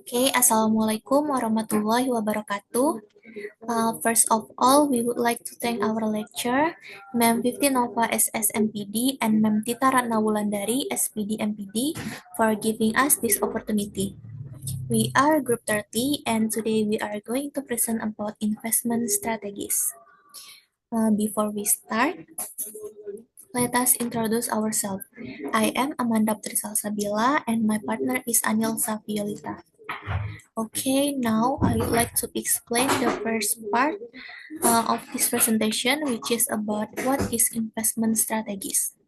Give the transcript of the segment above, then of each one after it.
Okay, Assalamualaikum warahmatullahi wabarakatuh. First of all, we would like to thank our lecturer, Ma'am Fifty Nova SSMPD and Ma'am Tita Ratna Wulandari SPD MPD for giving us this opportunity. We are Group 30 and today we are going to present about investment strategies. Before we start, let us introduce ourselves. I am Amanda Trisalsabila and my partner is Anil Safiolita. Okay, now I would like to explain the first part of this presentation, which is about what is investment strategies.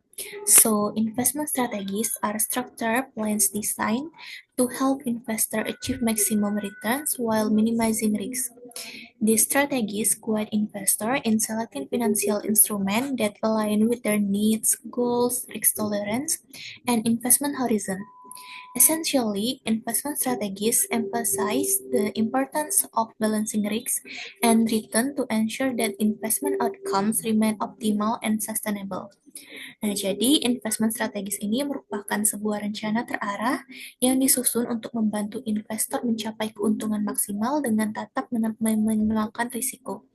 So, investment strategies are structured plans designed to help investors achieve maximum returns while minimizing risk. These strategies guide investors in selecting financial instruments that align with their needs, goals, risk tolerance, and investment horizon. Essentially, investment strategies emphasize the importance of balancing risk and return to ensure that investment outcomes remain optimal and sustainable. Nah, jadi investment strategis ini merupakan sebuah rencana terarah yang disusun untuk membantu investor mencapai keuntungan maksimal dengan tetap meminimalkan risiko.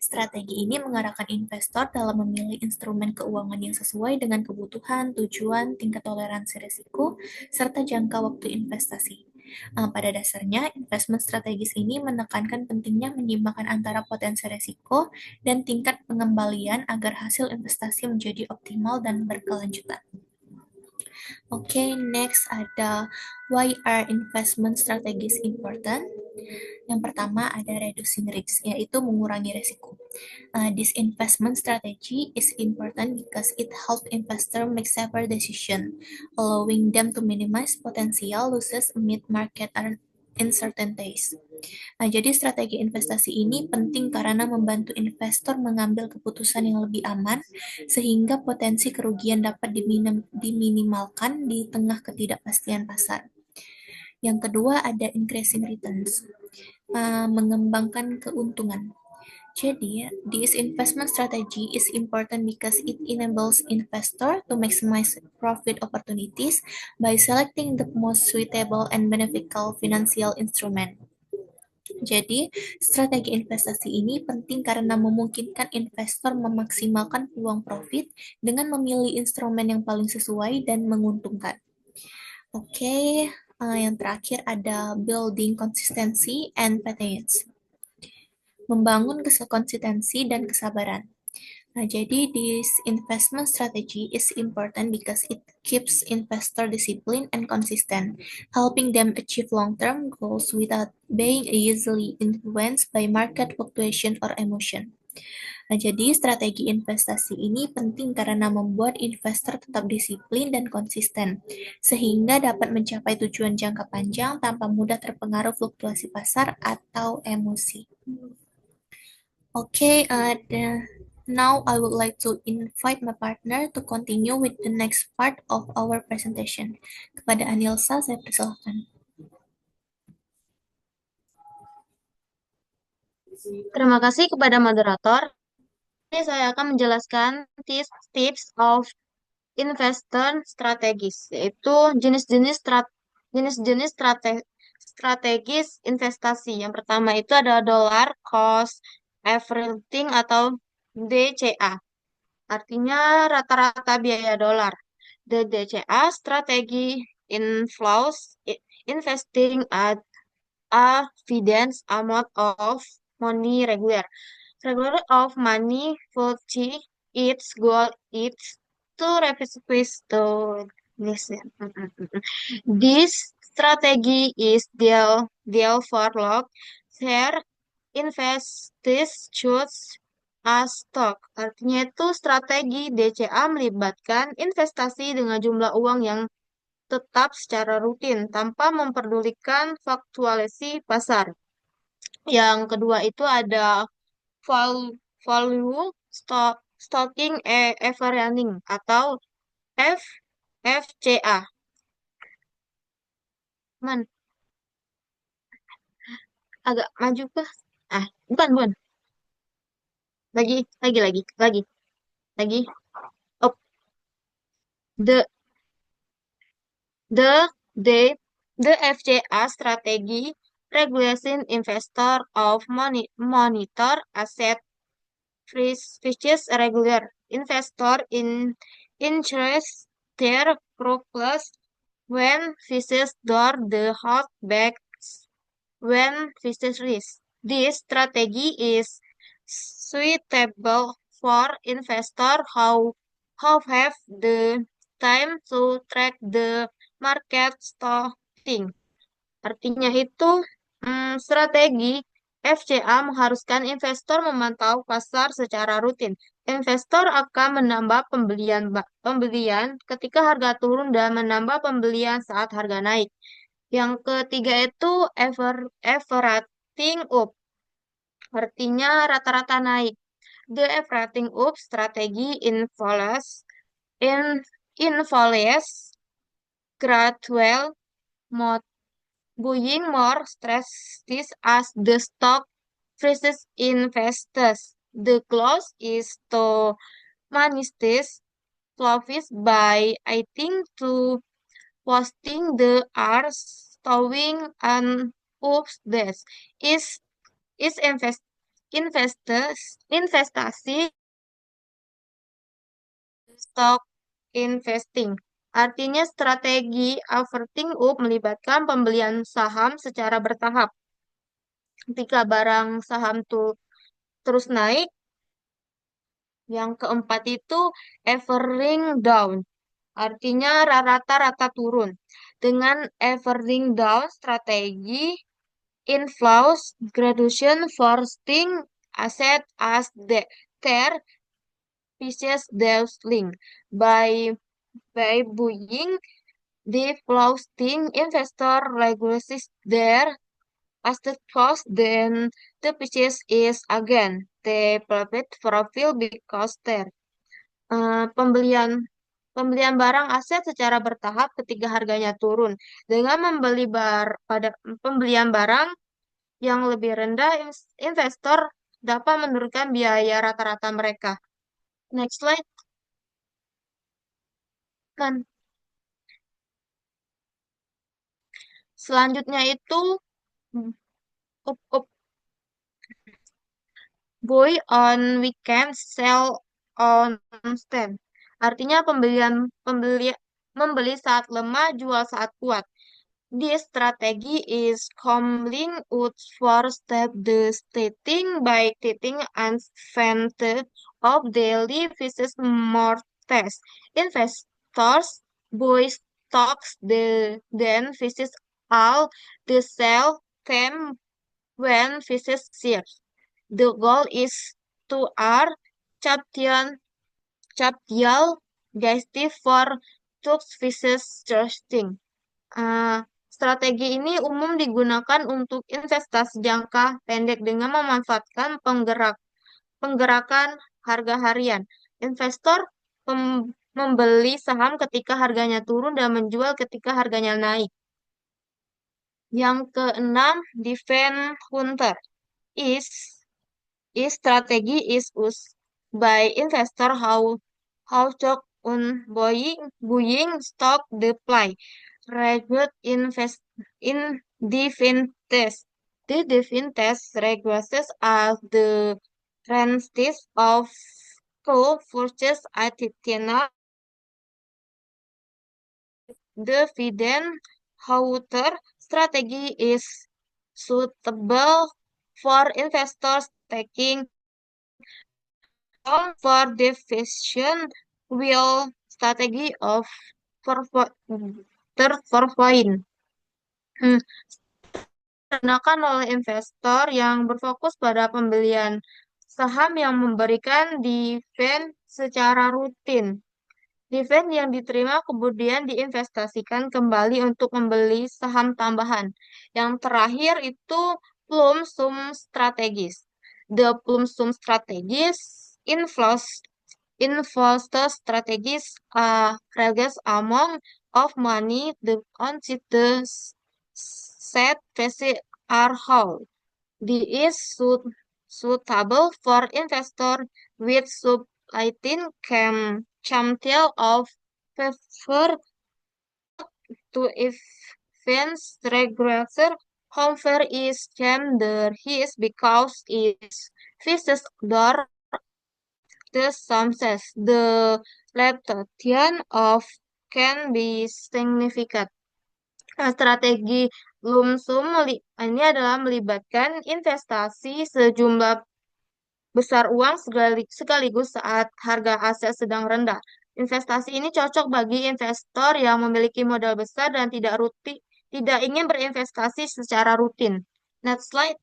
Strategi ini mengarahkan investor dalam memilih instrumen keuangan yang sesuai dengan kebutuhan, tujuan, tingkat toleransi risiko, serta jangka waktu investasi. Pada dasarnya, investment strategis ini menekankan pentingnya menyeimbangkan antara potensi risiko dan tingkat pengembalian agar hasil investasi menjadi optimal dan berkelanjutan. Oke, next ada why are investment strategies important? Yang pertama ada reducing risk, yaitu mengurangi risiko. This investment strategy is important because it helps investor make safer decision, allowing them to minimize potential losses amid market uncertainties. Jadi strategi investasi ini penting karena membantu investor mengambil keputusan yang lebih aman, sehingga potensi kerugian dapat diminimalkan di tengah ketidakpastian pasar. Yang kedua ada increasing returns, mengembangkan keuntungan. Jadi, this investment strategy is important because it enables investor to maximize profit opportunities by selecting the most suitable and beneficial financial instrument. Jadi, strategi investasi ini penting karena memungkinkan investor memaksimalkan peluang profit dengan memilih instrumen yang paling sesuai dan menguntungkan. Oke, yang terakhir ada building consistency and patience. Membangun konsistensi dan kesabaran. Jadi this investment strategy is important because it keeps investor disciplined and consistent, helping them achieve long-term goals without being easily influenced by market fluctuation or emotion. Jadi strategi investasi ini penting karena membuat investor tetap disiplin dan konsisten, sehingga dapat mencapai tujuan jangka panjang tanpa mudah terpengaruh fluktuasi pasar atau emosi. Okay, now I would like to invite my partner to continue with the next part of our presentation. Kepada Anilsa, saya persilahkan. Terima kasih kepada moderator. Ini saya akan menjelaskan tips of investor strategis, yaitu jenis-jenis strategis investasi. Yang pertama itu ada dollar cost averaging atau DCA. Artinya rata-rata biaya dolar. The DCA strategi inflows investing at a fixed amount of money regular of money fifty its goal is to replace to this. This strategy is deal for lock share investors choose a stock. Artinya itu strategi DCA melibatkan investasi dengan jumlah uang yang tetap secara rutin tanpa memperdulikan fluktuasi pasar. Yang kedua itu ada value stocking averaging atau F FCA. Man, agak maju ke? Bukan. Lagi. Oh, the the The FCA strategy regulating investor of monitor asset fishes regular investor in interest their progress when fishes door the hold back when fishes risk. This strategy is suitable for investor how have the time to track the market starting. Artinya itu, strategi FCA mengharuskan investor memantau pasar secara rutin. Investor akan menambah pembelian ketika harga turun dan menambah pembelian saat harga naik. Yang ketiga itu averaging up, artinya rata-rata naik. The averaging up strategi in involves gradual buying more stresses as the stock freezes investors. The clause is to manage profits by adding to posting the are stowing and oops this is investasi stock investing. Artinya strategi averting up melibatkan pembelian saham secara bertahap. Ketika barang saham tuh terus naik, yang keempat itu averaging down. Artinya rata-rata turun. Dengan averaging down strategi inflows graduation foresting asset as their pieces link by buying the floating investor regulates their asset cost, then the purchase is again the profile because there. Pembelian pembelian barang aset secara bertahap ketika harganya turun. Dengan membeli pada pembelian barang yang lebih rendah, investor dapat menurunkan biaya rata-rata mereka. Next slide. Kan. Selanjutnya itu up, up, buy on weekend, sell on stand. Artinya membeli saat lemah, jual saat kuat. This strategy is commonly used for step the stating by taking advantage of daily business more test. Investors buy stocks then visit all the sell them when business shifts. The goal is to are champion capital gasti for tax business trusting. Strategi ini umum digunakan untuk investasi jangka pendek dengan memanfaatkan penggerakan harga harian. Investor membeli saham ketika harganya turun dan menjual ketika harganya naik. Yang keenam, defend hunter is strategi is used by investor how stock on buying stock deploy regulate in defense test. The defense test regulates as the ranges of co-forces attitudinal dividend hunter strategy is suitable for investors taking on for the vision will strategy of portfolio. Digunakan oleh investor yang berfokus pada pembelian saham yang memberikan dividen secara rutin. Dividen yang diterima kemudian diinvestasikan kembali untuk membeli saham tambahan. Yang terakhir itu lump sum strategis. The lump sum strategis investor strategies ranges among of money the consider set are whole. This is suitable for investor with supplying capital of prefer to finns regresser Holmfer is chamber his because is fishes door the sumses the leptation of can be significant. Strategi lumsum ini adalah melibatkan investasi sejumlah besar uang sekaligus saat harga aset sedang rendah. Investasi ini cocok bagi investor yang memiliki modal besar dan tidak ingin berinvestasi secara rutin. Next slide.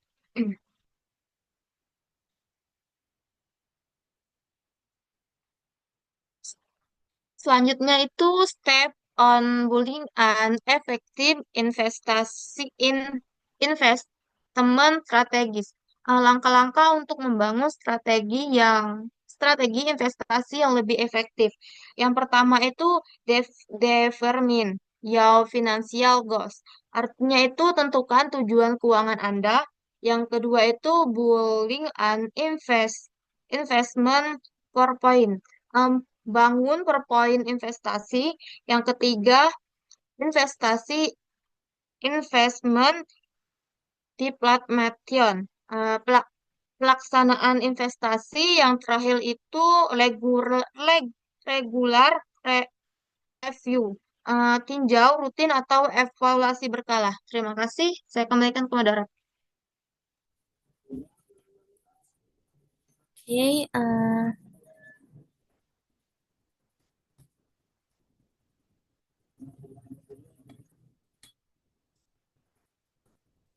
Selanjutnya itu step on building an effective investment strategis. Langkah-langkah untuk membangun strategi investasi yang lebih efektif. Yang pertama itu determine your financial goals. Artinya itu tentukan tujuan keuangan Anda. Yang kedua itu building an investment point. Bangun per poin investasi. Yang ketiga, investment deployment. Pelaksanaan investasi. Yang terakhir itu regular review. Tinjau rutin atau evaluasi berkala. Terima kasih. Saya kembalikan ke moderator. Okay,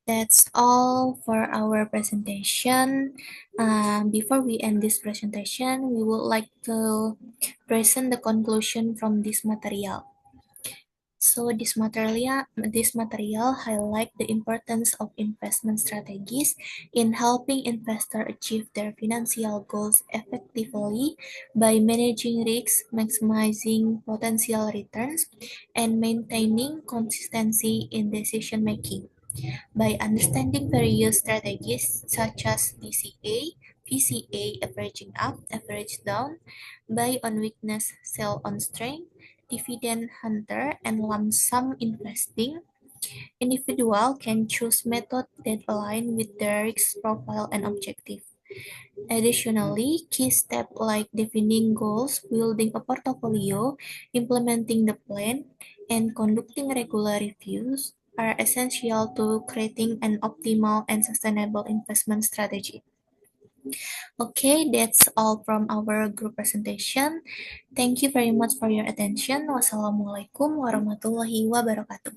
that's all for our presentation. Before we end this presentation, we would like to present the conclusion from this material. So this material highlight the importance of investment strategies in helping investors achieve their financial goals effectively by managing risks, maximizing potential returns, and maintaining consistency in decision making. By understanding various strategies such as DCA, PCA, averaging up, average down, buy on weakness, sell on strength, dividend hunter, and lump sum investing, individual can choose methods that align with their risk profile and objective. Additionally, key steps like defining goals, building a portfolio, implementing the plan, and conducting regular reviews are essential to creating an optimal and sustainable investment strategy. Okay, that's all from our group presentation. Thank you very much for your attention. Wassalamualaikum warahmatullahi wabarakatuh.